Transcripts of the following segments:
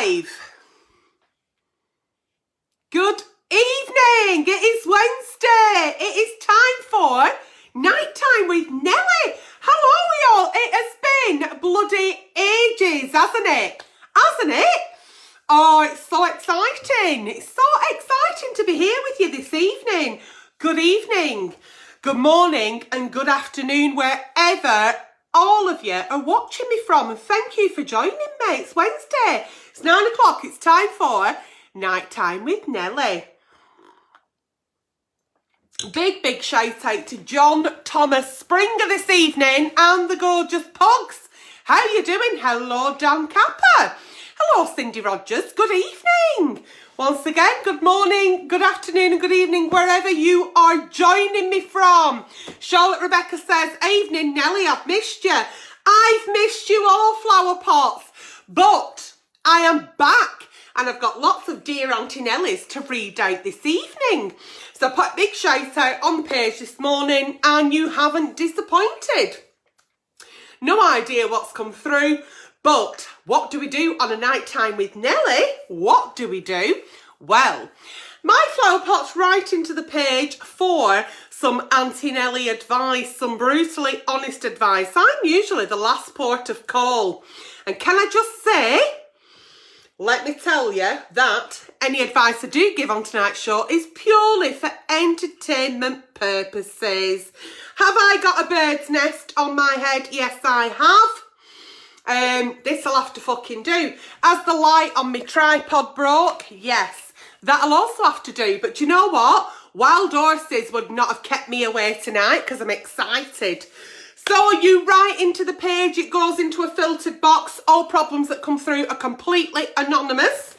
Live. Good evening. It is Wednesday. It is time for nighttime with Nelly. How are we all? It has been bloody ages, hasn't it? Hasn't it? Oh, it's so exciting. It's so exciting to be here with you this evening. Good evening, good morning and good afternoon wherever all of you are watching me from, and thank you for joining me. It's Wednesday. It's 9 o'clock. It's time for Nighttime with Nelly. Big shout out to John Thomas Springer this evening and the gorgeous Pogs. How you doing? Hello, Dan Capper. Hello, Cindy Rogers. Good evening. Once again, good morning, good afternoon and good evening wherever you are joining me from. Charlotte Rebecca says, evening Nelly, I've missed you. I've missed you all, flowerpots. But I am back and I've got lots of dear Aunty Nellies to read out this evening. So I put a big shout out on the page this morning and you haven't disappointed. No idea what's come through. But what do we do on a nighttime with Nelly? What do we do? Well, my flowerpot's right into the page for some Aunty Nelly advice, some brutally honest advice. I'm usually the last port of call. And can I just say, let me tell you that any advice I do give on tonight's show is purely for entertainment purposes. Have I got a bird's nest on my head? Yes, I have. This'll have to fucking do. As the light on my tripod broke, yes, that'll also have to do. But you know what? Wild horses would not have kept me away tonight because I'm excited. So you write into the page, it goes into a filtered box. All problems that come through are completely anonymous.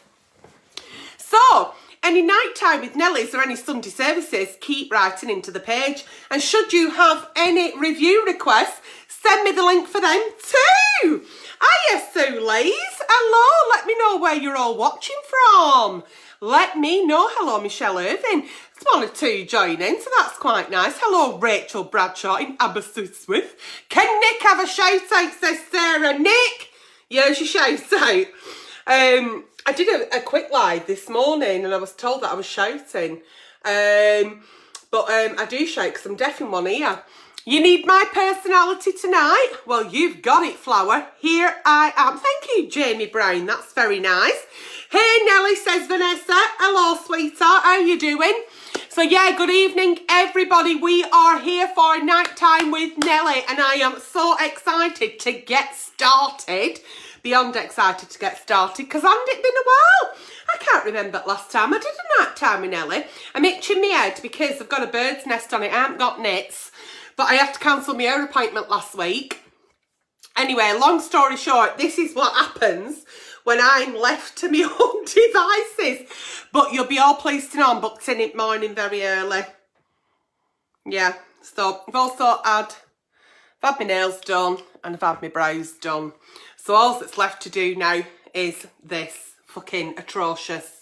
So, any nighttime with Nellies or any Sunday services, keep writing into the page. And should you have any review requests, send me the link for them too. Hiya, Suleys. Hello, let me know where you're all watching from. Let me know. Hello, Michelle Irving. It's one or two joining, so that's quite nice. Hello, Rachel Bradshaw in Aberystwyth. Can Nick have a shout out, says Sarah. Nick, here's your shout out. I did a quick live this morning and I was told that I was shouting. But I do shout because I'm deaf in one ear. You need my personality tonight? Well, you've got it, Flower. Here I am. Thank you, Jamie Brown. That's very nice. Hey, Nelly, says Vanessa. Hello, sweetheart. How you doing? So, yeah, good evening, everybody. We are here for Nighttime with Nelly, and I am so excited to get started. Beyond excited to get started, because hasn't it been a while? I can't remember last time I did a Nighttime with Nelly. I'm itching me head because I've got a bird's nest on it. I haven't got nits. But I had to cancel my hair appointment last week. Anyway, long story short, this is what happens when I'm left to my own devices. But you'll be all pleased to know I'm booked in it morning very early. Yeah, so I've also had my nails done and I've had my brows done. So all that's left to do now is this fucking atrocious.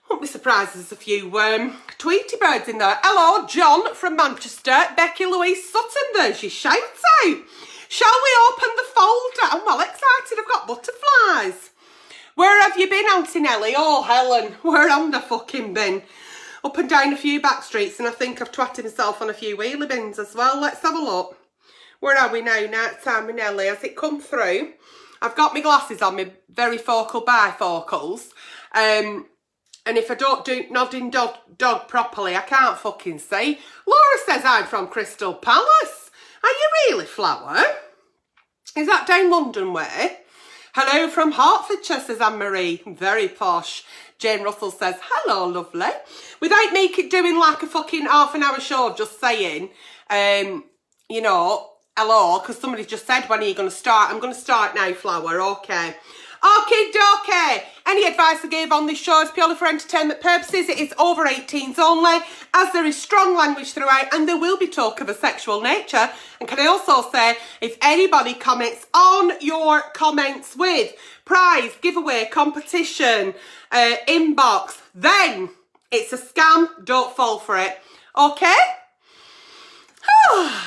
Won't be surprised there's a few Tweety birds in there. Hello, John from Manchester. Becky Louise Sutton, there's your shout out. Shall we open the folder? I'm well excited, I've got butterflies. Where have you been, Aunty Nelly? Oh, Helen, where have I fucking been? Up and down a few back streets and I think I've twatted myself on a few wheelie bins as well. Let's have a look. Where are we now? Nighttime with Nelly. Has it come through? I've got my glasses on, my very focal bifocals. And if I don't do nodding dog properly, I can't fucking see. Laura says I'm from Crystal Palace. Are you really, Flower? Is that down London way? Hello from Hertfordshire, says Anne-Marie. Very posh. Jane Russell says, hello, lovely. Without doing like a fucking half an hour show, just saying, you know, hello, because somebody just said, when are you going to start? I'm going to start now, Flower, okay. Okie dokie. Any advice I gave on this show is purely for entertainment purposes. It is over 18s only, as there is strong language throughout and there will be talk of a sexual nature. And can I also say, if anybody comments on your comments with prize, giveaway, competition, inbox, then it's a scam. Don't fall for it. Okay?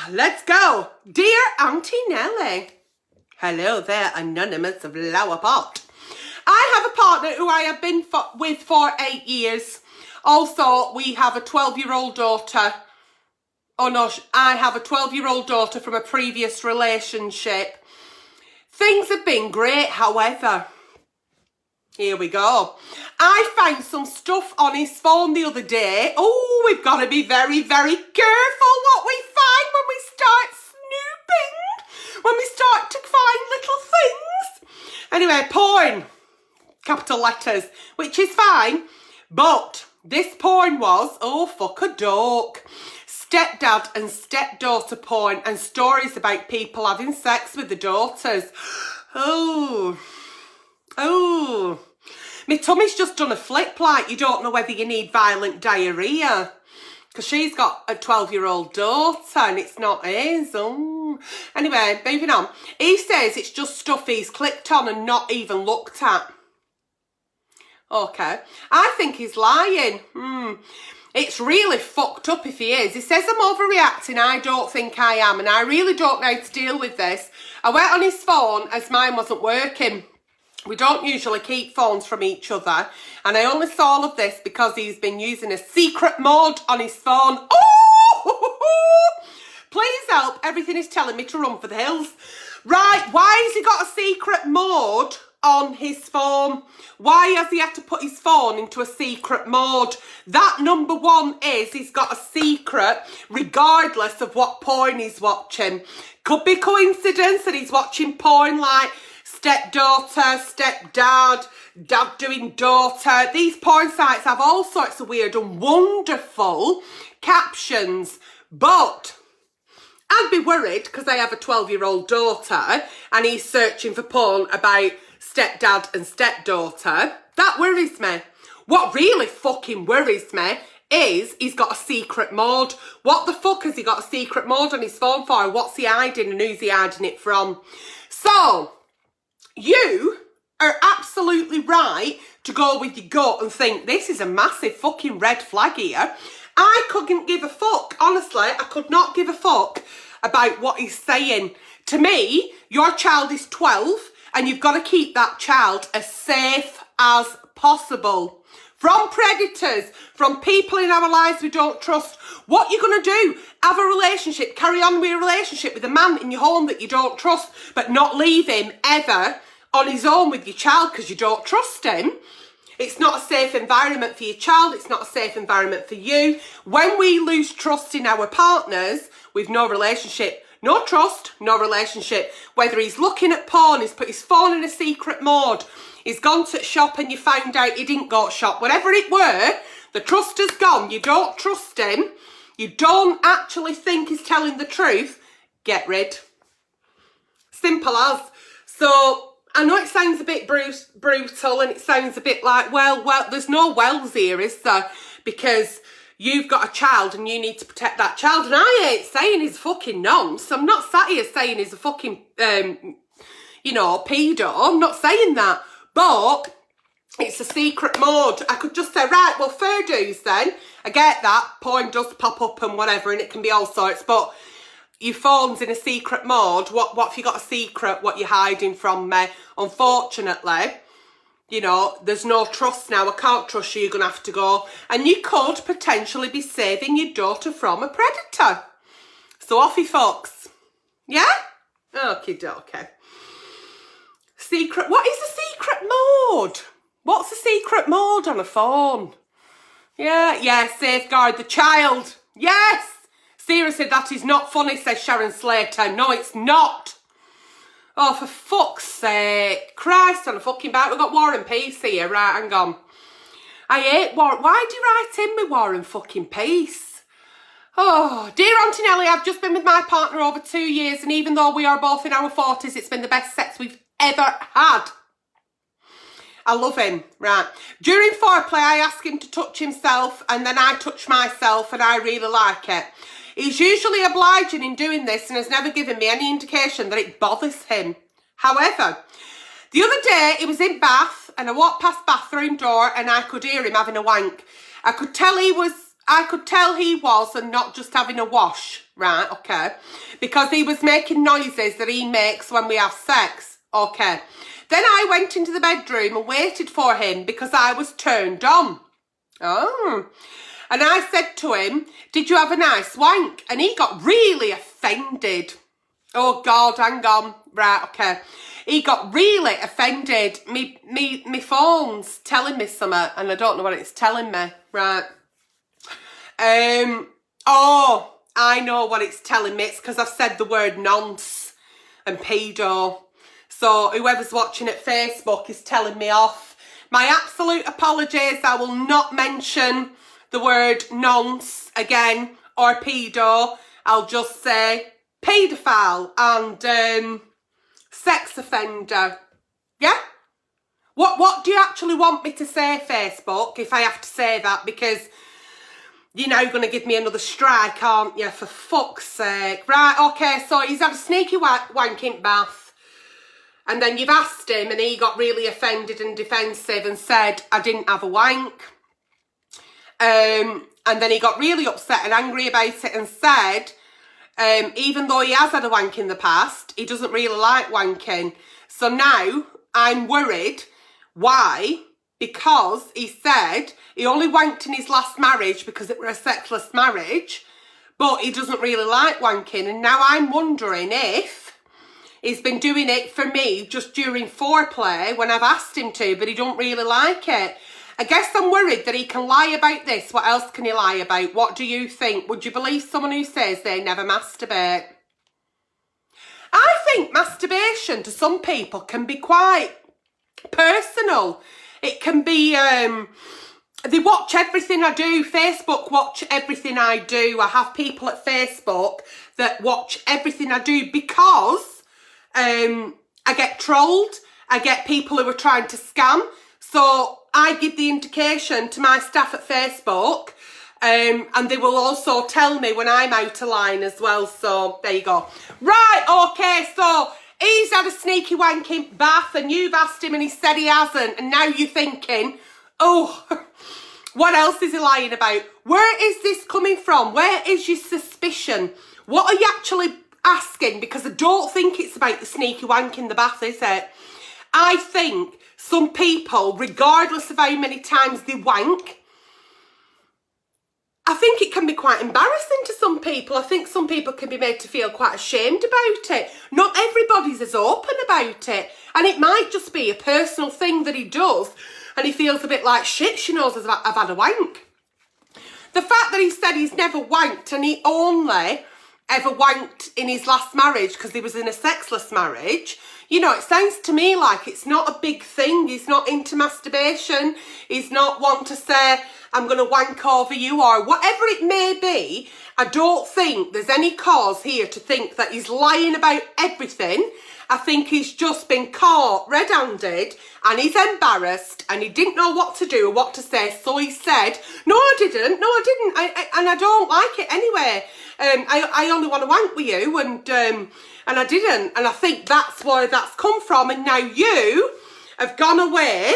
Let's go. Dear Aunty Nelly. Hello there, anonymous flowerpot. I partner who I have been with for 8 years. Also, we have a 12-year-old daughter. Oh no, I have a 12-year-old daughter from a previous relationship. Things have been great, however. Here we go. I found some stuff on his phone the other day. Oh, we've got to be very, very careful what we find when we start snooping. When we start to find little things. Anyway, porn. Capital letters. Which is fine. But this porn was, oh, fuck a dork. Stepdad and stepdaughter porn and stories about people having sex with the daughters. Oh. My tummy's just done a flip, like you don't know whether you need violent diarrhea. Because she's got a 12-year-old daughter and it's not his. Oh. Anyway, moving on. He says it's just stuff he's clicked on and not even looked at. Okay. I think he's lying. It's really fucked up if he is. He says I'm overreacting. I don't think I am. And I really don't know how to deal with this. I went on his phone as mine wasn't working. We don't usually keep phones from each other. And I only saw all of this because he's been using a secret mode on his phone. Oh! Please help. Everything is telling me to run for the hills. Right, why has he got a secret mode on his phone? Why has he had to put his phone into a secret mode? That number one is he's got a secret regardless of what porn he's watching. Could be coincidence that he's watching porn like stepdaughter, stepdad, dad doing daughter. These porn sites have all sorts of weird and wonderful captions. But I'd be worried because I have a 12-year-old daughter and he's searching for porn about stepdad and stepdaughter. That worries me. What really fucking worries me is he's got a secret mode. What the fuck has he got a secret mode on his phone for? What's he hiding and who's he hiding it from? So, you are absolutely right to go with your gut and think this is a massive fucking red flag here. I couldn't give a fuck. Honestly, I could not give a fuck about what he's saying. To me, your child is 12 and you've got to keep that child as safe as possible. From predators, from people in our lives we don't trust. What you're going to do? Have a relationship, carry on with a relationship with a man in your home that you don't trust, but not leave him ever on his own with your child because you don't trust him. It's not a safe environment for your child. It's not a safe environment for you. When we lose trust in our partners, we've no relationship. No trust, no relationship. Whether he's looking at porn, he's put his phone in a secret mode, he's gone to shop and you found out he didn't go to shop, whatever it were, the trust has gone. You don't trust him. You don't actually think he's telling the truth. Get rid. Simple as. So, I know it sounds a bit brutal and it sounds a bit like, well, there's no wells here, is there? Because you've got a child and you need to protect that child. And I ain't saying he's fucking nonce. I'm not sat here saying he's a fucking, pedo. I'm not saying that. But it's a secret mode. I could just say, right, well, fair dues then. I get that. Porn does pop up and whatever, and it can be all sorts. But your phone's in a secret mode. What if you got a secret? What you're hiding from me? Unfortunately, there's no trust now. I can't trust you. You're going to have to go. And you could potentially be saving your daughter from a predator. So off he fucks. Yeah? Okie dokie. Secret. What is a secret mode? What's a secret mode on a phone? Yeah, safeguard the child. Yes. Seriously, that is not funny, says Sharon Slater. No, it's not. Oh, for fuck's sake. Christ on a fucking bout. We've got War and Peace here. Right, hang on. I hate War. Why do you write in me War and fucking Peace? Oh, dear Aunty Nelly, I've just been with my partner over 2 years, and even though we are both in our 40s, it's been the best sex we've ever had. I love him. Right. During foreplay, I ask him to touch himself, and then I touch myself, and I really like it. He's usually obliging in doing this and has never given me any indication that it bothers him. However, the other day he was in bath and I walked past bathroom door and I could hear him having a wank. I could tell he was and not just having a wash. Right, okay. Because he was making noises that he makes when we have sex. Okay. Then I went into the bedroom and waited for him because I was turned on. Oh. And I said to him, did you have a nice wank? And he got really offended. Oh, God, hang on. Right, okay. He got really offended. Me phone's telling me something and I don't know what it's telling me. Right. Oh, I know what it's telling me. It's because I've said the word nonce and pedo. So whoever's watching at Facebook is telling me off. My absolute apologies. I will not mention the word nonce again or pedo. I'll just say paedophile and sex offender. Yeah? What do you actually want me to say, Facebook, if I have to say that? Because you're now going to give me another strike, aren't you? For fuck's sake. Right, okay, so he's had a sneaky wanking bath. And then you've asked him and he got really offended and defensive and said, I didn't have a wank. And then he got really upset and angry about it and said, even though he has had a wank in the past, he doesn't really like wanking. So now I'm worried. Why? Because he said he only wanked in his last marriage because it was a sexless marriage, but he doesn't really like wanking. And now I'm wondering if he's been doing it for me just during foreplay when I've asked him to, but he don't really like it. I guess I'm worried that he can lie about this. What else can he lie about? What do you think? Would you believe someone who says they never masturbate? I think masturbation to some people can be quite personal. It can be, they watch everything I do. Facebook watch everything I do. I have people at Facebook that watch everything I do because I get trolled. I get people who are trying to scam. So I give the indication to my staff at Facebook and they will also tell me when I'm out of line as well. So there you go. Right, okay, so he's had a sneaky wanking bath and you've asked him and he said he hasn't. And now you're thinking, oh, what else is he lying about? Where is this coming from? Where is your suspicion? What are you actually asking? Because I don't think it's about the sneaky wank in the bath, is it? I think some people, regardless of how many times they wank, I think it can be quite embarrassing to some people. I think some people can be made to feel quite ashamed about it. Not everybody's as open about it. And it might just be a personal thing that he does and he feels a bit like, shit, she knows I've had a wank. The fact that he said he's never wanked and he only ever wanked in his last marriage because he was in a sexless marriage, you know, it sounds to me like it's not a big thing. He's not into masturbation. He's not wanting to say, I'm going to wank over you or whatever it may be. I don't think there's any cause here to think that he's lying about everything. I think he's just been caught red-handed and he's embarrassed and he didn't know what to do or what to say. So he said, no, I didn't. No, I didn't. And I don't like it anyway. I only want to wank with you and I didn't. And I think that's where that's come from. And now you have gone away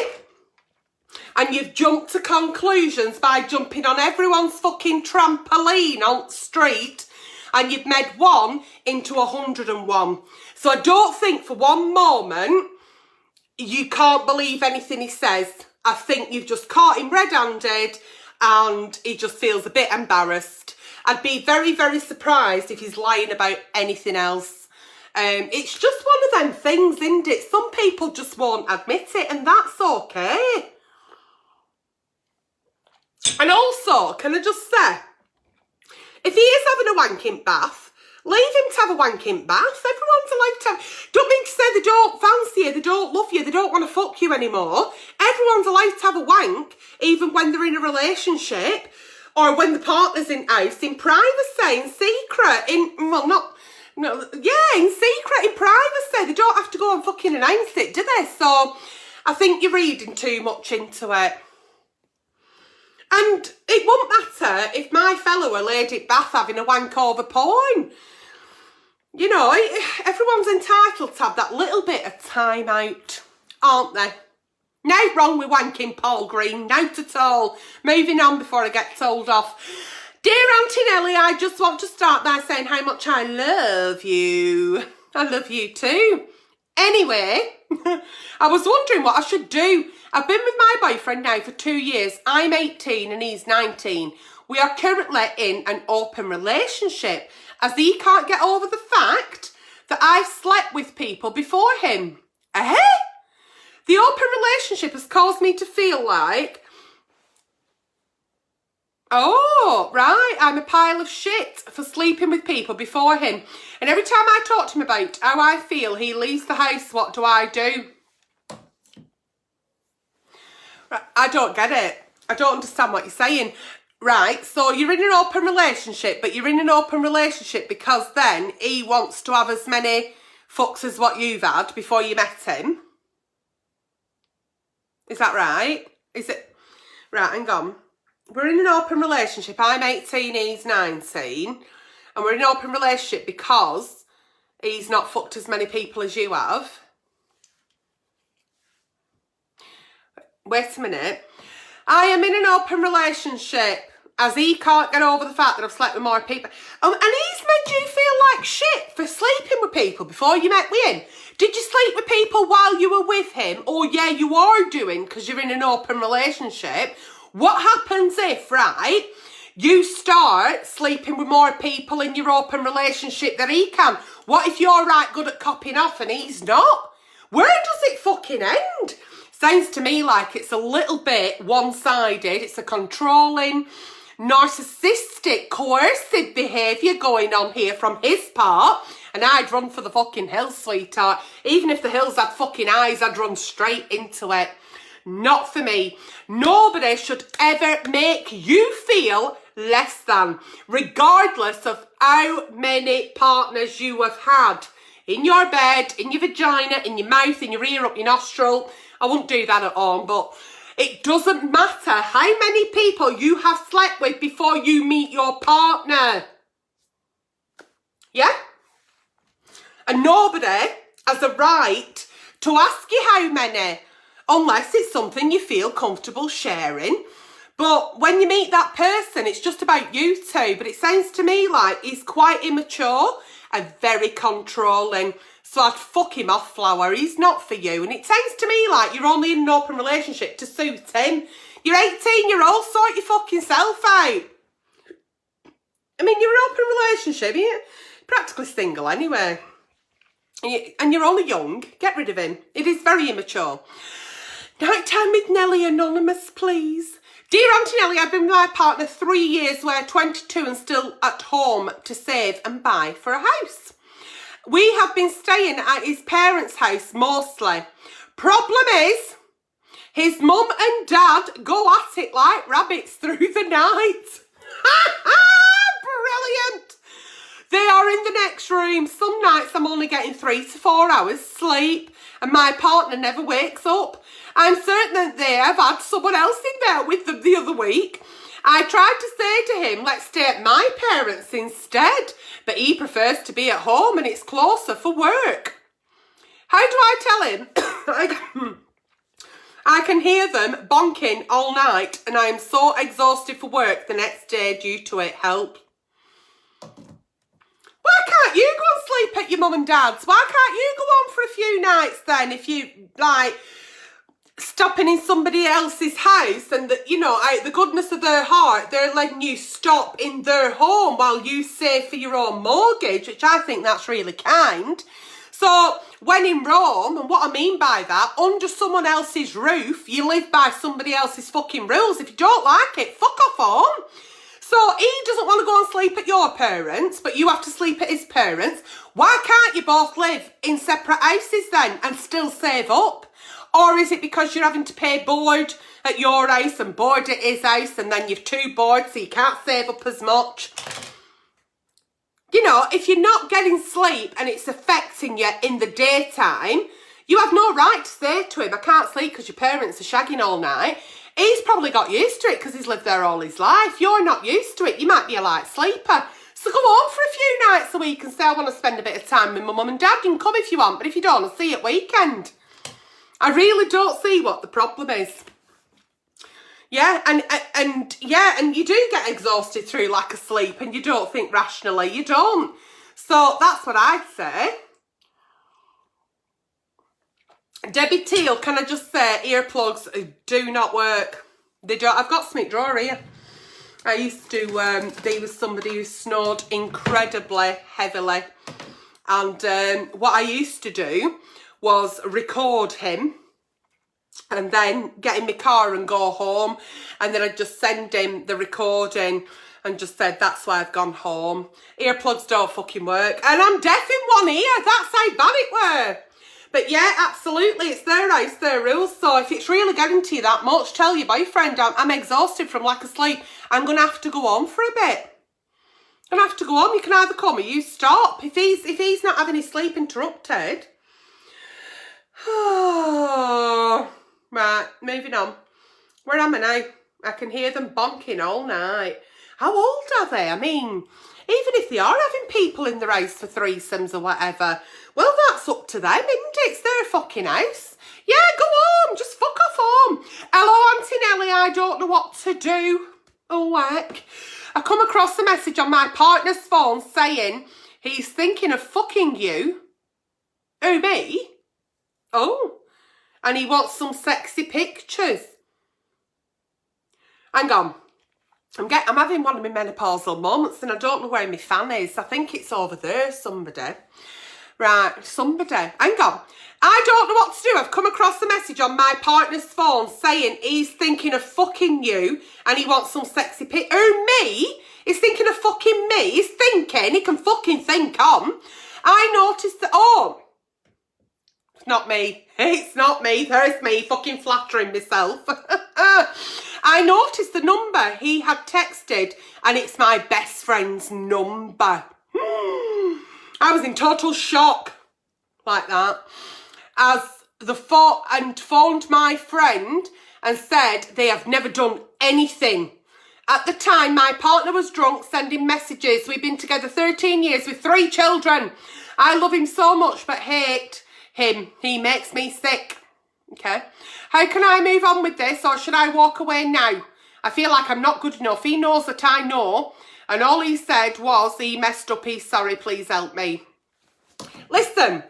and you've jumped to conclusions by jumping on everyone's fucking trampoline on the street and you've made one into 101. So I don't think for one moment you can't believe anything he says. I think you've just caught him red-handed and he just feels a bit embarrassed. I'd be very, very surprised if he's lying about anything else. It's just one of them things, isn't it? Some people just won't admit it and that's okay. And also, can I just say, if he is having a wanking bath, leave him to have a wanking bath. Everyone's allowed to have... Don't mean to say they don't fancy you, they don't love you, they don't want to fuck you anymore. Everyone's allowed to have a wank, even when they're in a relationship, or when the partner's in house, in privacy, in secret, in secret, in privacy. They don't have to go and fucking announce it, do they? So I think you're reading too much into it. And it won't matter if my fellow were laid at bath having a wank over porn. You know, everyone's entitled to have that little bit of time out, aren't they? No wrong with wanking Paul Green, not at all. Moving on before I get told off. Dear Aunty Nelly, I just want to start by saying how much I love you. I love you too. Anyway, I was wondering what I should do. I've been with my boyfriend now for 2 years. I'm 18 and he's 19. We are currently in an open relationship as he can't get over the fact that I've slept with people before him. Eh? The open relationship has caused me to feel like, oh, right, I'm a pile of shit for sleeping with people before him. And every time I talk to him about how I feel, he leaves the house. What do I do? Right, I don't get it. I don't understand what you're saying. Right, so you're in an open relationship, but you're in an open relationship because then he wants to have as many fucks as what you've had before you met him. Is that right? Is it? Right, hang on. We're in an open relationship. I'm 18, he's 19. And we're in an open relationship because he's not fucked as many people as you have. Wait a minute. I am in an open relationship as he can't get over the fact that I've slept with more people. And he's made you feel like shit for sleeping with people before you met with him. Did you sleep with people while you were with him? Or yeah, you are doing because you're in an open relationship. What happens if, right, you start sleeping with more people in your open relationship than he can? What if you're right good at copping off and he's not? Where does it fucking end? Sounds to me like it's a little bit one-sided. It's a controlling, narcissistic, coercive behaviour going on here from his part. And I'd run for the fucking hills, sweetheart. Even if the hills had fucking eyes, I'd run straight into it. Not for me. Nobody should ever make you feel less than, regardless of how many partners you have had. In your bed, in your vagina, in your mouth, in your ear, up your nostril. I wouldn't do that at home, but it doesn't matter how many people you have slept with before you meet your partner. Yeah? And nobody has a right to ask you how many, unless it's something you feel comfortable sharing. But when you meet that person, it's just about you two. But it sounds to me like he's quite immature and very controlling. So I'd fuck him off, Flower. He's not for you. And it sounds to me like you're only in an open relationship to suit him. You're 18-year-old, sort your fucking self out. I mean, you're in an open relationship. You're practically single anyway. And you're only young. Get rid of him. It is very immature. Nighttime with Nelly Anonymous, please. Dear Aunty Nelly, I've been with my partner 3 years. We're 22 and still at home to save and buy for a house. We have been staying at his parents' house mostly. Problem is, his mum and dad go at it like rabbits through the night. Brilliant. They are in the next room. Some nights I'm only getting 3 to 4 hours sleep and my partner never wakes up. I'm certain that they have had someone else in there with them the other week. I tried to say to him, let's stay at my parents' instead, but he prefers to be at home and it's closer for work. How do I tell him? I can hear them bonking all night and I am so exhausted for work the next day due to it. Help. Why can't you go and sleep at your mum and dad's? Why can't you go on for a few nights then if you, like, stopping in somebody else's house and, out the goodness of their heart, they're letting you stop in their home while you save for your own mortgage, which I think that's really kind. So when in Rome, and what I mean by that, under someone else's roof, you live by somebody else's fucking rules. If you don't like it, fuck off home. So he doesn't want to go and sleep at your parents, but you have to sleep at his parents. Why can't you both live in separate houses then and still save up? Or is it because you're having to pay board at your house and board at his house and then you've 2 boards so you can't save up as much? If you're not getting sleep and it's affecting you in the daytime, you have no right to say to him, I can't sleep because your parents are shagging all night. He's probably got used to it because he's lived there all his life. You're not used to it. You might be a light sleeper. So go home for a few nights a week and say, I want to spend a bit of time with my mum and dad. You can come if you want, but if you don't, I'll see you at weekend. I really don't see what the problem is. Yeah, and you do get exhausted through lack of sleep and you don't think rationally. You don't. So that's what I'd say. Debbie Teal, can I just say, earplugs do not work. They don't. I've got something drawer here. I used to be with somebody who snored incredibly heavily. And what I used to do was record him and then get in my car and go home. And then I'd just send him the recording and just said, that's why I've gone home. Earplugs don't fucking work. And I'm deaf in one ear. That's how bad it were. But yeah, absolutely, it's their house, their rules. So if it's really getting to you that much, tell your boyfriend, I'm exhausted from lack of sleep. I'm going to have to go home for a bit. I'm going to have to go home. You can either come or you stop. If he's not having his sleep interrupted. Right, moving on. Where am I now? I can hear them bonking all night. How old are they? I mean, even if they are having people in their house for threesomes or whatever, well, that's up to them, isn't it? It's their fucking house. Yeah, go home. Just fuck off home. Hello, Aunty Nelly. I don't know what to do. Oh, heck. I come across a message on my partner's phone saying he's thinking of fucking you. Who, me? Oh. And he wants some sexy pictures. Hang on. I'm having one of my menopausal moments and I don't know where my fan is. I think it's over there, somebody. Right, somebody. Hang on. I don't know what to do. I've come across a message on my partner's phone saying he's thinking of fucking you and he wants some sexy pic. Who, me? He's thinking of fucking me. He's thinking. He can fucking think on. I noticed that. Oh. It's not me. It's not me. There's me fucking flattering myself. I noticed the number he had texted and it's my best friend's number. I was in total shock like that. As the phoned my friend and said they have never done anything. At the time, my partner was drunk, sending messages. We've been together 13 years with 3 children. I love him so much but hate him. He makes me sick. Okay. How can I move on with this or should I walk away now? I feel like I'm not good enough. He knows that I know. And all he said was he messed up. He's sorry. Please help me. Listen,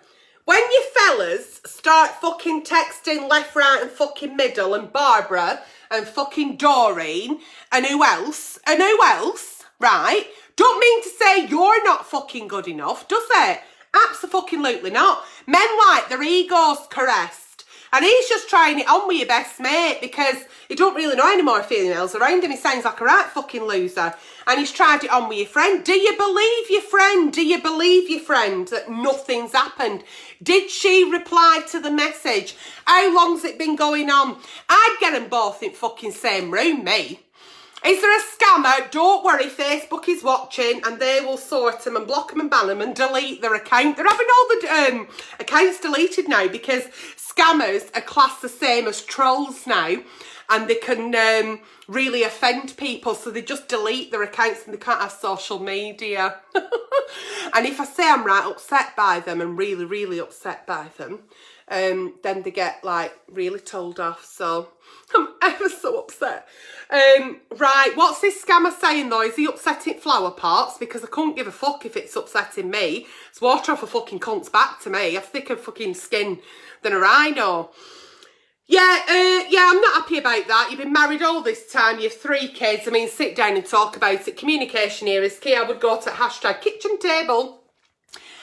when you fellas start fucking texting left, right and fucking middle and Barbara and fucking Doreen and who else, right? Don't mean to say you're not fucking good enough, does it? Absolutely not. Men like their egos caressed. And he's just trying it on with your best mate because he don't really know any more females around him. He sounds like a right fucking loser. And he's tried it on with your friend. Do you believe your friend? Do you believe your friend that nothing's happened? Did she reply to the message? How long's it been going on? I'd get them both in fucking same room, me. Is there a scammer? Don't worry, Facebook is watching and they will sort them and block them and ban them and delete their account. They're having all the accounts deleted now because scammers are classed the same as trolls now and they can really offend people, so they just delete their accounts and they can't have social media. And if I say I'm right upset by them and really, really upset by them, then they get like really told off. So I'm ever so upset. Right, what's this scammer saying though? Is he upsetting flowerpots? Because I couldn't give a fuck if it's upsetting me. It's water off a fucking cunt's back to me. I've thicker fucking skin than a rhino. Yeah, I'm not happy about that. You've been married all this time, you've 3 kids. I mean, sit down and talk about it. Communication here is key. I would go to hashtag kitchen table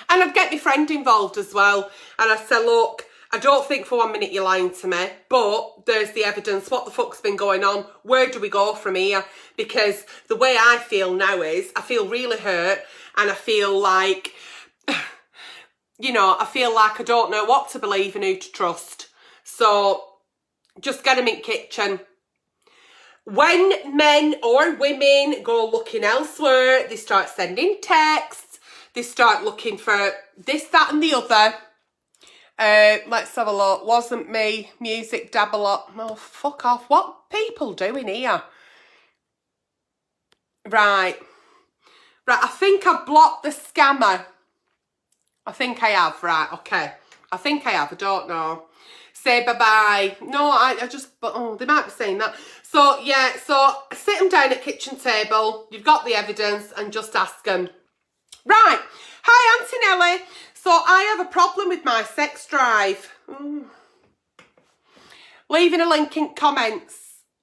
and I'd get my friend involved as well. And I'd say, look, I don't think for 1 minute you're lying to me, but there's the evidence. What the fuck's been going on? Where do we go from here? Because the way I feel now is I feel really hurt and I feel like, you know, I feel like I don't know what to believe and who to trust. So just get them in kitchen. When men or women go looking elsewhere, they start sending texts, they start looking for this, that and the other. Let's have a look. Wasn't me. Music dabble up. Oh, fuck off. What people doing here? Right. Right, I think I've blocked the scammer. I think I have. Right, okay. I think I have. I don't know. Say bye-bye. No, I just... Oh, they might be saying that. So, yeah. So, sit them down at kitchen table. You've got the evidence and just ask them. Right. Hi, Aunty Nelly. So I have a problem with my sex drive. leaving a link in comments.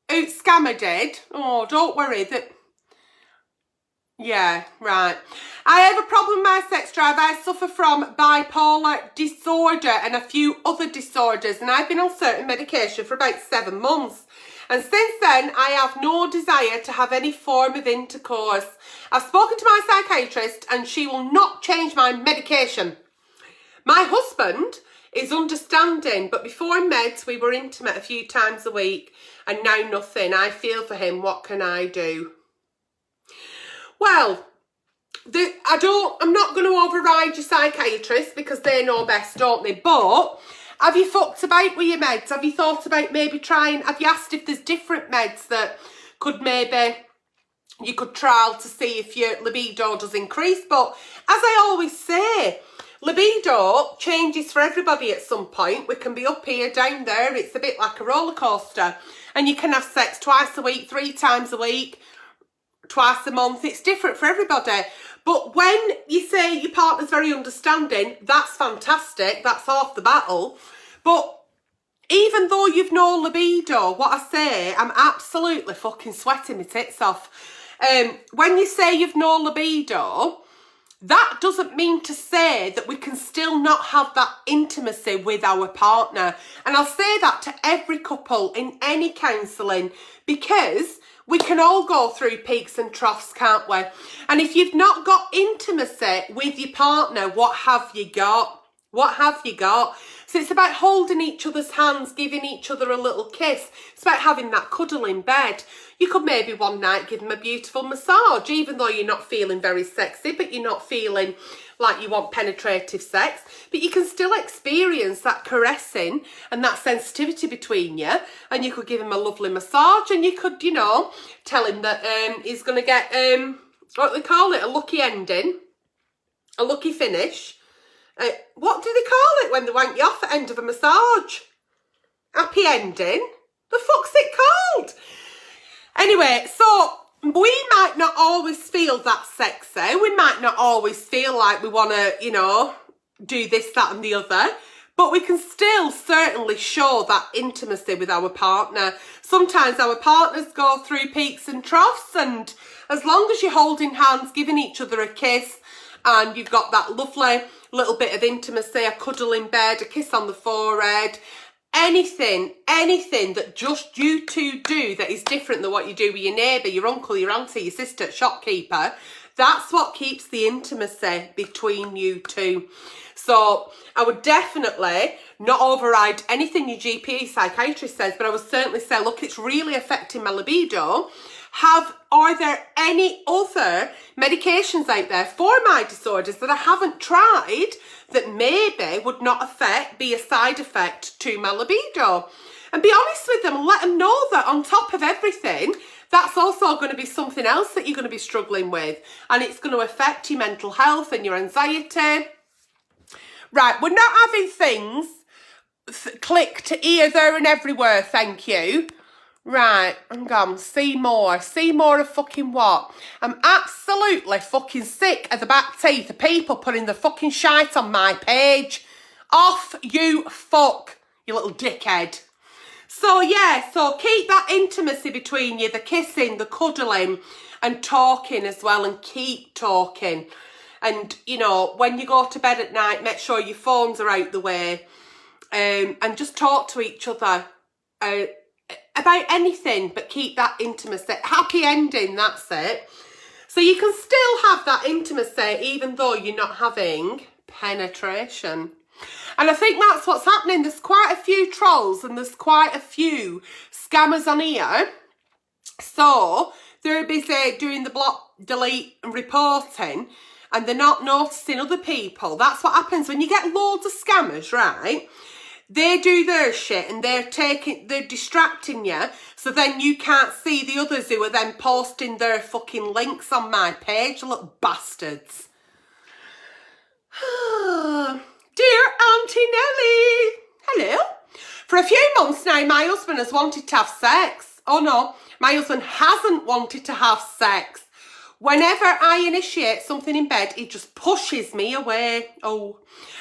Who Scammer did. Oh, don't worry. Yeah, right. I have a problem with my sex drive. I suffer from bipolar disorder and a few other disorders, and I've been on certain medication for about 7 months. And since then, I have no desire to have any form of intercourse. I've spoken to my psychiatrist and she will not change my medication. My husband is understanding, but before meds, we were intimate a few times a week, and now nothing. I feel for him. What can I do? Well, I'm not going to override your psychiatrist because they know best, don't they? But have you fucked about with your meds? Have you thought about maybe trying, have you asked if there's different meds that could maybe, you could trial to see if your libido does increase? But as I always say, libido changes for everybody at some point. We can be up here, down there. It's a bit like a roller coaster. And you can have sex twice a week, 3 times a week, twice a month. It's different for everybody. But when you say your partner's very understanding, that's fantastic. That's half the battle. But even though you've no libido, what I say, I'm absolutely fucking sweating my tits off. When you say you've no libido, that doesn't mean to say that we can still not have that intimacy with our partner. And I'll say that to every couple in any counselling, because we can all go through peaks and troughs, can't we? And if you've not got intimacy with your partner, what have you got? What have you got? So it's about holding each other's hands, giving each other a little kiss. It's about having that cuddle in bed. You could maybe one night give them a beautiful massage, even though you're not feeling very sexy, but you're not feeling like you want penetrative sex. But you can still experience that caressing and that sensitivity between you. And you could give him a lovely massage, and you could, you know, tell him that he's going to get, what do they call it, a lucky ending, a lucky finish. What do they call it when they wank you off at the end of a massage? Happy ending? The fuck's it called? Anyway, so we might not always feel that sexy. We might not always feel like we want to, you know, do this, that and the other. But we can still certainly show that intimacy with our partner. Sometimes our partners go through peaks and troughs, and as long as you're holding hands, giving each other a kiss, and you've got that lovely little bit of intimacy, a cuddle in bed, a kiss on the forehead, anything that just you two do that is different than what you do with your neighbour, your uncle, your auntie, your sister, shopkeeper, that's what keeps the intimacy between you two. So I would definitely not override anything your GP psychiatrist says, but I would certainly say, look, it's really affecting my libido. Are there any other medications out there for my disorders that I haven't tried that maybe would not be a side effect to my libido? And be honest with them and let them know that on top of everything, that's also going to be something else that you're going to be struggling with. And it's going to affect your mental health and your anxiety. Right, we're not having things click to here, there and everywhere, thank you. Right, hang on, see more of fucking what? I'm absolutely fucking sick of the back teeth of people putting the fucking shite on my page. Off you fuck, you little dickhead. So yeah, so keep that intimacy between you, the kissing, the cuddling, and talking as well, and keep talking. And, you know, when you go to bed at night, make sure your phones are out the way, and just talk to each other about anything, but keep that intimacy. Happy ending, that's it. So you can still have that intimacy even though you're not having penetration. And I think that's what's happening. There's quite a few trolls and there's quite a few scammers on here. So they're busy doing the block, delete and reporting, and they're not noticing other people. That's what happens when you get loads of scammers, right? They do their shit and they're distracting you, so then you can't see the others who are then posting their fucking links on my page, little bastards. Dear Aunty Nelly. Hello. For a few months now, my husband has wanted to have sex. Oh no, my husband hasn't wanted to have sex. Whenever I initiate something in bed, he just pushes me away. Oh,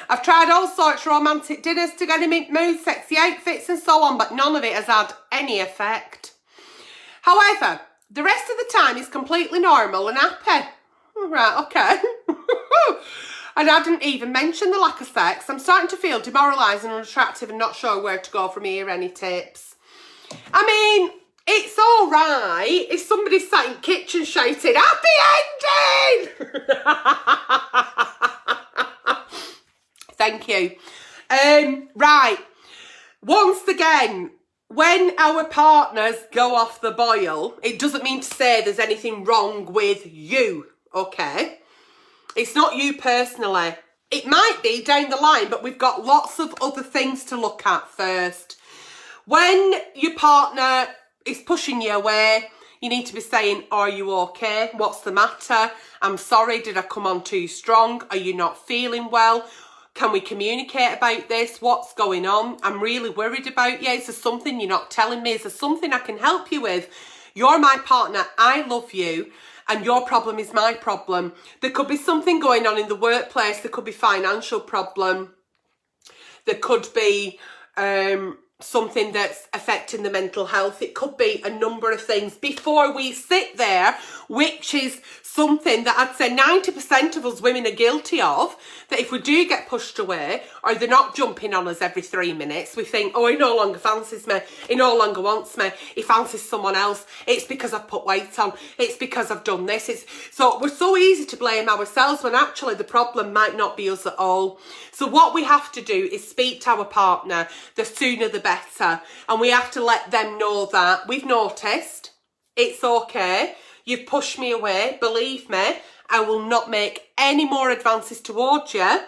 I've tried all sorts of romantic dinners to get him in mood, sexy outfits and so on, but none of it has had any effect. However, the rest of the time he's completely normal and happy. Right, okay. And I didn't even mention the lack of sex. I'm starting to feel demoralised and unattractive and not sure where to go from here. Any tips? I mean, it's all right if somebody sat in the kitchen shouting, happy ending! Thank you. Right. Once again, when our partners go off the boil, it doesn't mean to say there's anything wrong with you, okay? It's not you personally. It might be down the line, but we've got lots of other things to look at first. When your partner is pushing you away, you need to be saying, are you okay? What's the matter? I'm sorry, did I come on too strong? Are you not feeling well? Can we communicate about this? What's going on? I'm really worried about you. Is there something you're not telling me? Is there something I can help you with? You're my partner. I love you. And your problem is my problem. There could be something going on in the workplace. There could be financial problem. There could be something that's affecting the mental health. It could be a number of things before we sit there, which is something that I'd say 90% of us women are guilty of, that if we do get pushed away or they're not jumping on us every 3 minutes, we think, oh, he no longer fancies me, he no longer wants me, he fancies someone else, it's because I've put weight on, it's because I've done this. So we're so easy to blame ourselves when actually the problem might not be us at all. So what we have to do is speak to our partner, the sooner the better, and we have to let them know that we've noticed, it's okay, you've pushed me away, believe me, I will not make any more advances towards you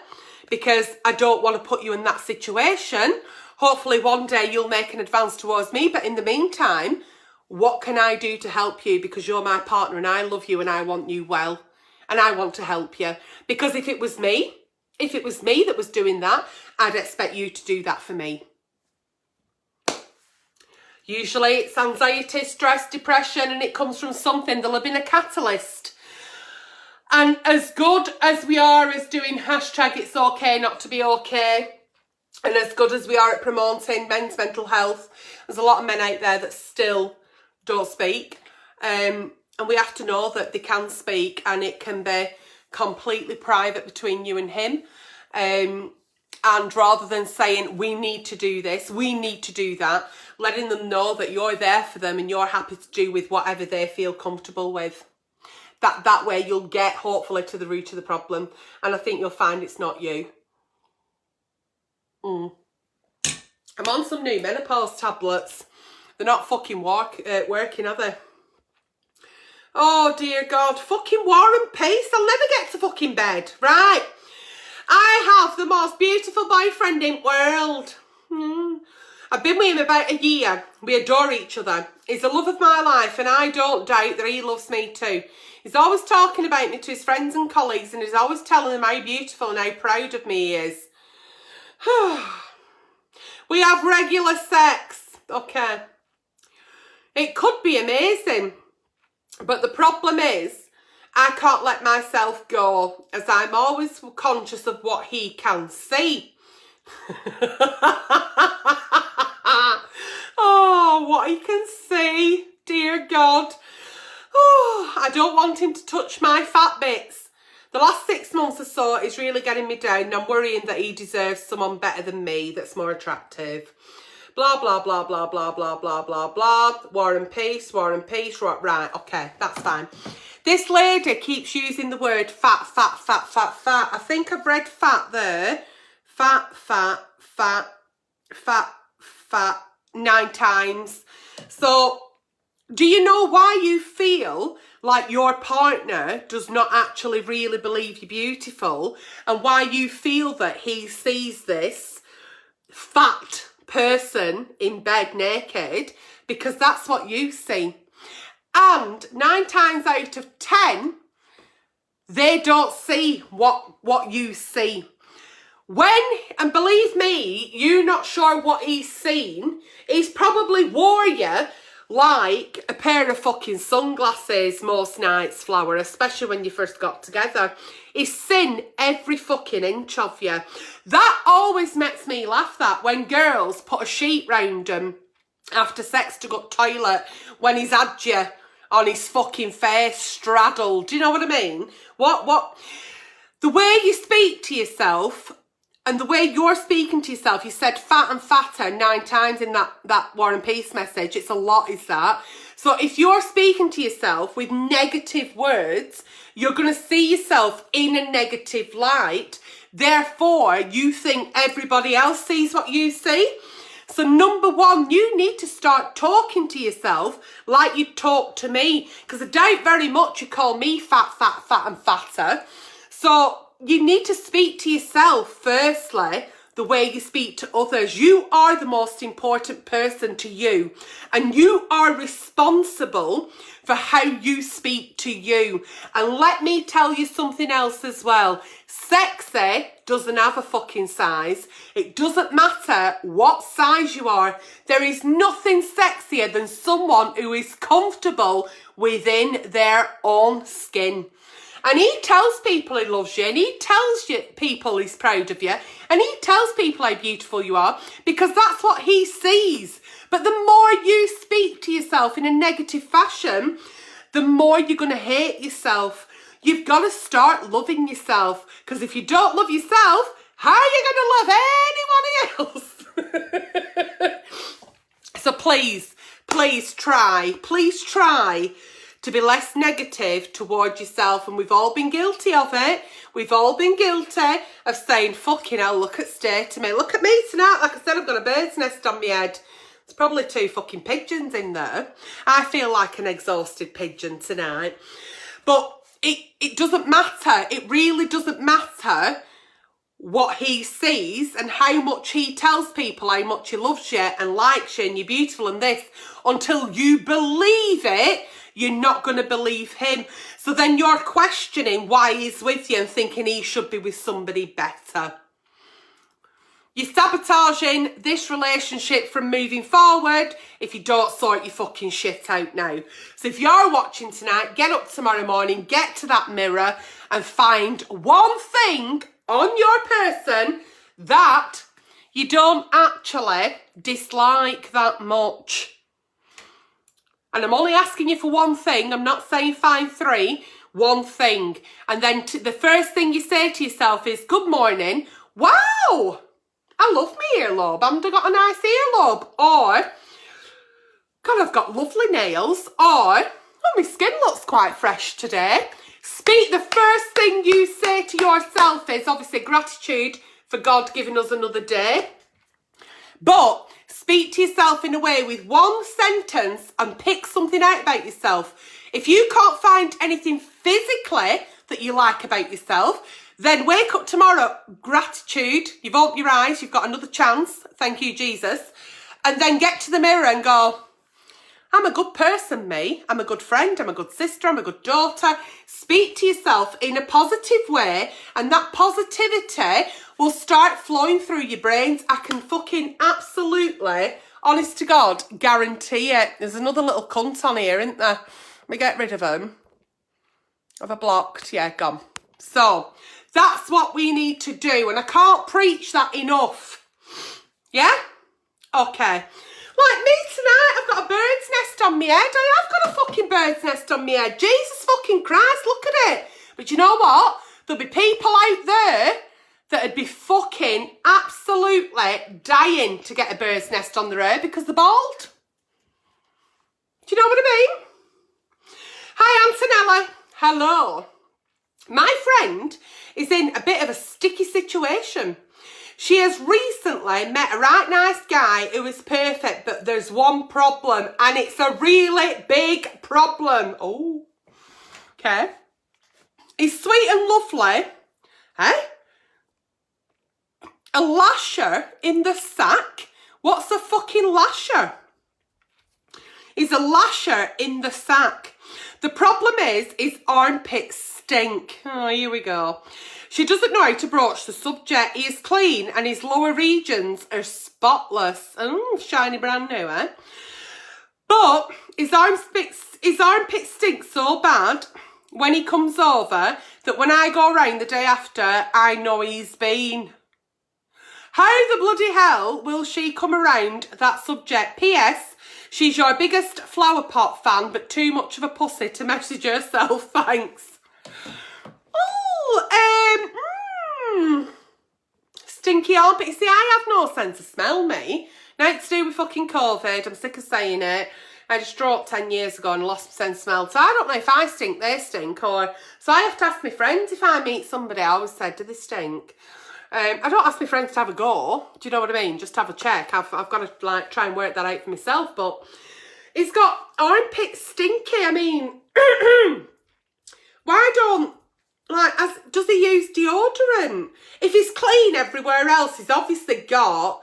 because I don't want to put you in that situation. Hopefully one day you'll make an advance towards me, but in the meantime, what can I do to help you? Because you're my partner and I love you and I want you well and I want to help you. Because if it was me that was doing that, I'd expect you to do that for me. Usually it's anxiety, stress, depression, and it comes from something. There'll have been a catalyst. And as good as we are as doing hashtag it's okay not to be okay, and as good as we are at promoting men's mental health, there's a lot of men out there that still don't speak. And we have to know that they can speak and it can be completely private between you and him. And rather than saying, we need to do this, we need to do that, letting them know that you're there for them and you're happy to do with whatever they feel comfortable with. That way you'll get, hopefully, to the root of the problem. And I think you'll find it's not you. I'm on some new menopause tablets. They're not fucking working, are they? Oh, dear God. Fucking war and peace. I'll never get to fucking bed. Right. I have the most beautiful boyfriend in the world. I've been with him about a year. We adore each other. He's the love of my life and I don't doubt that he loves me too. He's always talking about me to his friends and colleagues and he's always telling them how beautiful and how proud of me he is. We have regular sex. Okay. It could be amazing. But the problem is, I can't let myself go as I'm always conscious of what he can see. Oh, what he can see, dear God. Oh, I don't want him to touch my fat bits. The last 6 months or so is really getting me down and I'm worrying that he deserves someone better than me that's more attractive. Blah, blah, blah, blah, blah, blah, blah, blah, blah. War and peace, right, okay, that's fine. This lady keeps using the word fat, fat, fat, fat, fat. I think I've read fat there. Fat, fat, fat, fat, fat, 9 times. So, do you know why you feel like your partner does not actually really believe you're beautiful and why you feel that he sees this fat person in bed naked? Because that's what you see. And 9 times out of 10, they don't see what you see. And believe me, you're not sure what he's seen, he's probably wore you like a pair of fucking sunglasses most nights, Flower, especially when you first got together. He's seen every fucking inch of you. That always makes me laugh, that when girls put a sheet round him after sex to go to the toilet when he's had you on his fucking face straddled. Do you know what I mean? What? The way you speak to yourself and the way you're speaking to yourself, you said fat and fatter 9 times in that War and Peace message. It's a lot, is that? So if you're speaking to yourself with negative words, you're going to see yourself in a negative light. Therefore, you think everybody else sees what you see. So number one, you need to start talking to yourself like you talk to me. Because I doubt very much you call me fat and fatter. So you need to speak to yourself firstly the way you speak to others. You are the most important person to you. And you are responsible for how you speak to you. And let me tell you something else as well. Sexy doesn't have a fucking size. It doesn't matter what size you are. There is nothing sexier than someone who is comfortable within their own skin. And he tells people he loves you, and he tells people he's proud of you, and he tells people how beautiful you are, because that's what he sees. But the more you speak to yourself in a negative fashion, the more you're going to hate yourself. You've got to start loving yourself, because if you don't love yourself, how are you going to love anyone else? So please try to be less negative toward yourself. And we've all been guilty of it. We've all been guilty of saying, fucking hell, look at state of me. Look at me tonight. Like I said, I've got a bird's nest on my head. There's probably 2 fucking pigeons in there. I feel like an exhausted pigeon tonight. But it doesn't matter. It really doesn't matter what he sees and how much he tells people how much he loves you and likes you and you're beautiful and this. Until you believe it, you're not going to believe him. So then you're questioning why he's with you and thinking he should be with somebody better. You're sabotaging this relationship from moving forward if you don't sort your fucking shit out now. So if you're watching tonight, get up tomorrow morning, get to that mirror and find one thing on your person that you don't actually dislike that much. And I'm only asking you for one thing. I'm not saying find 3. One thing. And then the first thing you say to yourself is, good morning. Wow, I love my earlobe. Haven't I got a nice earlobe? Or, God, I've got lovely nails. Or, oh, my skin looks quite fresh today. The first thing you say to yourself is obviously gratitude for God giving us another day. But speak to yourself in a way with one sentence and pick something out about yourself. If you can't find anything physically that you like about yourself, then wake up tomorrow, gratitude. You've opened your eyes, you've got another chance. Thank you, Jesus. And then get to the mirror and go, I'm a good person, me. I'm a good friend. I'm a good sister. I'm a good daughter. Speak to yourself in a positive way, and that positivity will start flowing through your brains. I can fucking absolutely, honest to God, guarantee it. There's another little cunt on here, isn't there? Let me get rid of him. Have I blocked? Yeah, gone. So, that's what we need to do, and I can't preach that enough. Yeah? Okay. Like me tonight, I've got a bird's nest on my head. I have got a fucking bird's nest on my head. Jesus fucking Christ, look at it. But you know what? There'll be people out there that'd be fucking absolutely dying to get a bird's nest on their head because they're bald. Do you know what I mean? Hi, Aunty Nelly. Hello. My friend is in a bit of a sticky situation. She has recently met a right nice guy who is perfect, but there's one problem, and it's a really big problem. Oh, okay. He's sweet and lovely. Eh? A lasher in the sack? What's a fucking lasher? He's a lasher in the sack. The problem is his armpits stink. Oh, here we go. She doesn't know how to broach the subject. He is clean and his lower regions are spotless. Oh, shiny brand new, eh? But his armpit stinks so bad when he comes over that when I go round the day after, I know he's been. How the bloody hell will she come around that subject? P.S. She's your biggest flower pot fan, but too much of a pussy to message herself. Thanks. Oh, stinky armpit. You see, I have no sense of smell, me. Now it's to do with fucking COVID. I'm sick of saying it. I just stroke 10 years ago and lost my sense of smell. So I don't know if I stink, they stink, or... So I have to ask my friends if I meet somebody. I always said, do they stink? I don't ask my friends to have a go. Do you know what I mean? Just have a check. I've got to like try and work that out for myself. But he's got armpit stinky. I mean, why don't does he use deodorant? If he's clean everywhere else, he's obviously got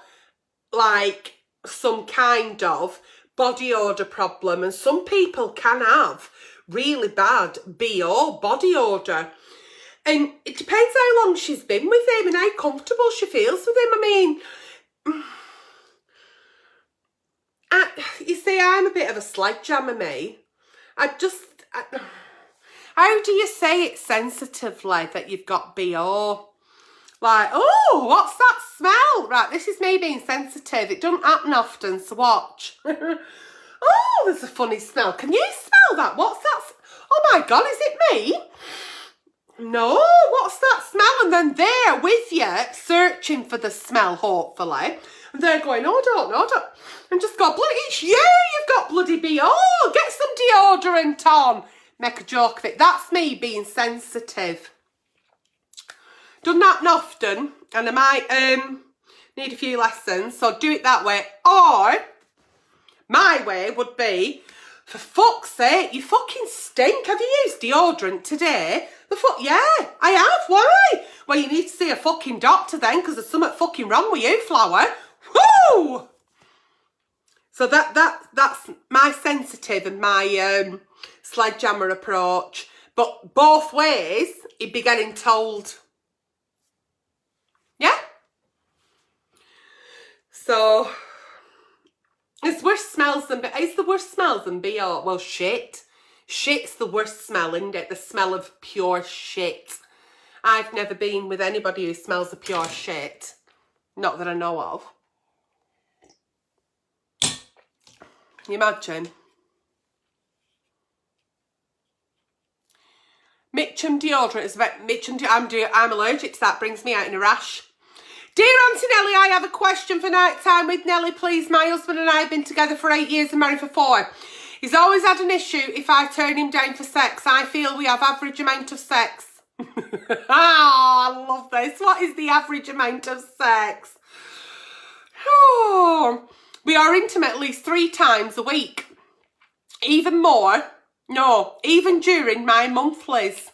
like some kind of body odour problem. And some people can have really bad BO, body odour. And it depends how long she's been with him and how comfortable she feels with him. I mean, you see, I'm a bit of a sledgehammer, me. How do you say it sensitively that you've got BO? Like, oh, what's that smell? Right, this is me being sensitive. It doesn't happen often, so watch. Oh, there's a funny smell. Can you smell that? What's that? Oh my God, is it me? No, what's that smell? And then they're with you, searching for the smell, hopefully. And they're going, oh, don't. And just go, bloody, it's you, you've got bloody BO. Get some deodorant on. Make a joke of it. That's me being sensitive. Done that often, and I might need a few lessons, so do it that way. Or, my way would be, for fuck's sake, you fucking stink. Have you used deodorant today? Yeah, I have. Why? Well, you need to see a fucking doctor then, because there's something fucking wrong with you, Flower. Woo! So that's my sensitive and my sledgehammer approach. But both ways, he'd be getting told. Yeah? So, it's the worst smells than BO. Well, shit. Shit's the worst smell, isn't it? The smell of pure shit. I've never been with anybody who smells of pure shit. Not that I know of. Can you imagine? Mitchum deodorant is about I'm allergic to that. Brings me out in a rash. Dear Aunty Nelly, I have a question for night time with Nelly, please. My husband and I have been together for 8 years and married for 4. He's always had an issue if I turn him down for sex. I feel we have average amount of sex. Oh, I love this. What is the average amount of sex? Oh, we are intimate at least 3 times a week. Even more. No, even during my monthlies.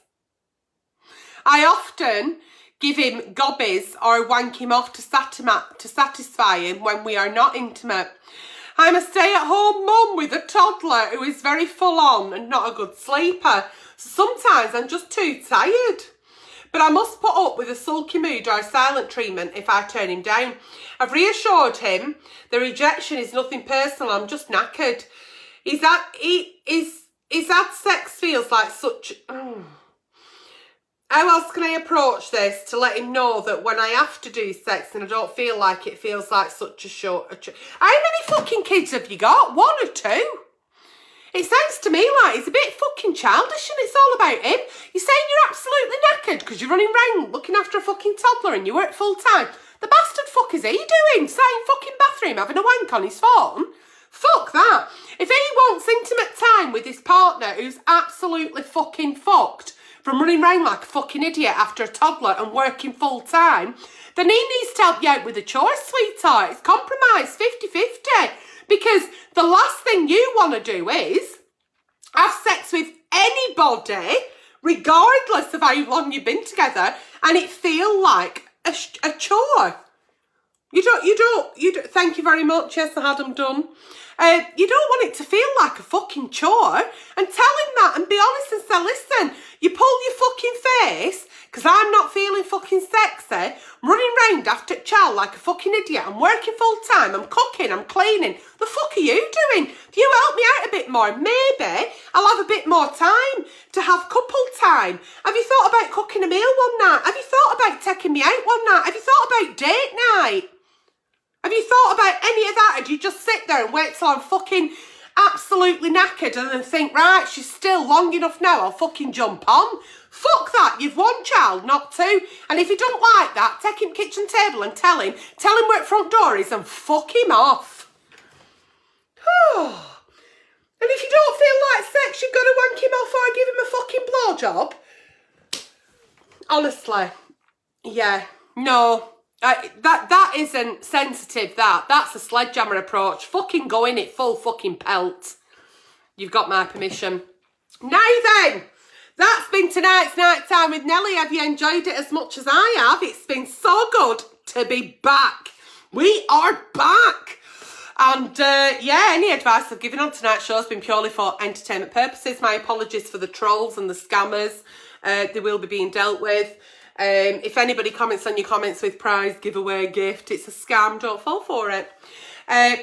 I often give him gobbies or wank him off to satisfy him when we are not intimate. I'm a stay-at-home mum with a toddler who is very full-on and not a good sleeper. So sometimes I'm just too tired. But I must put up with a sulky mood or a silent treatment if I turn him down. I've reassured him the rejection is nothing personal, I'm just knackered. His had sex feels like such... How else can I approach this to let him know that when I have to do sex and I don't feel like it feels like such a short... How many fucking kids have you got? 1 or 2? It sounds to me like he's a bit fucking childish and it's all about him. You're saying you're absolutely knackered because you're running around looking after a fucking toddler and you work full time. The bastard fuck is he doing? Sat in fucking bathroom having a wank on his phone? Fuck that. If he wants intimate time with his partner who's absolutely fucking fucked from running around like a fucking idiot after a toddler and working full time, then he needs to help you out with the chores, sweetheart. It's compromise, 50-50. Because the last thing you want to do is have sex with anybody, regardless of how long you've been together, and it feel like a chore. You don't, thank you very much, yes, I had them done. You don't want it to feel like a fucking chore, and tell him that and be honest and say, listen, you pull your fucking face, because I'm not feeling fucking sexy, running round after child like a fucking idiot. I'm working full time, I'm cooking, I'm cleaning. The fuck are you doing? If you help me out a bit more, maybe I'll have a bit more time to have couple time. Have you thought about cooking a meal one night? Have you thought about taking me out one night? Have you thought about date night? Have you thought about any of that? Or do you just sit there and wait till I'm fucking absolutely knackered and then think, right, she's still long enough now, I'll fucking jump on? Fuck that, you've one child, not two. And if you don't like that, take him to the kitchen table and tell him where the front door is and fuck him off. And if you don't feel like sex, you've got to wank him off or give him a fucking blowjob. Honestly, yeah, no. That isn't sensitive, that's a sledgehammer approach. Fucking go in it full fucking pelt. You've got my permission. Now then, that's been tonight's night time with Nelly. Have you enjoyed it as much as I have? It's been so good to be back. We are back. And yeah, any advice I've given on tonight's show has been purely for entertainment purposes. My apologies for the trolls and the scammers. They will be being dealt with. If anybody comments on your comments with prize, giveaway, gift, it's a scam, don't fall for it.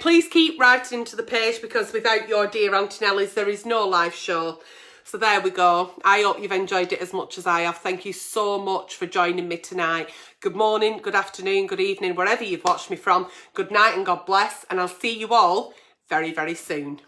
Please keep writing into the page because without your dear Aunty Nelly's, there is no live show. So there we go. I hope you've enjoyed it as much as I have. Thank you so much for joining me tonight. Good morning, good afternoon, good evening, wherever you've watched me from. Good night and God bless. And I'll see you all very, very soon.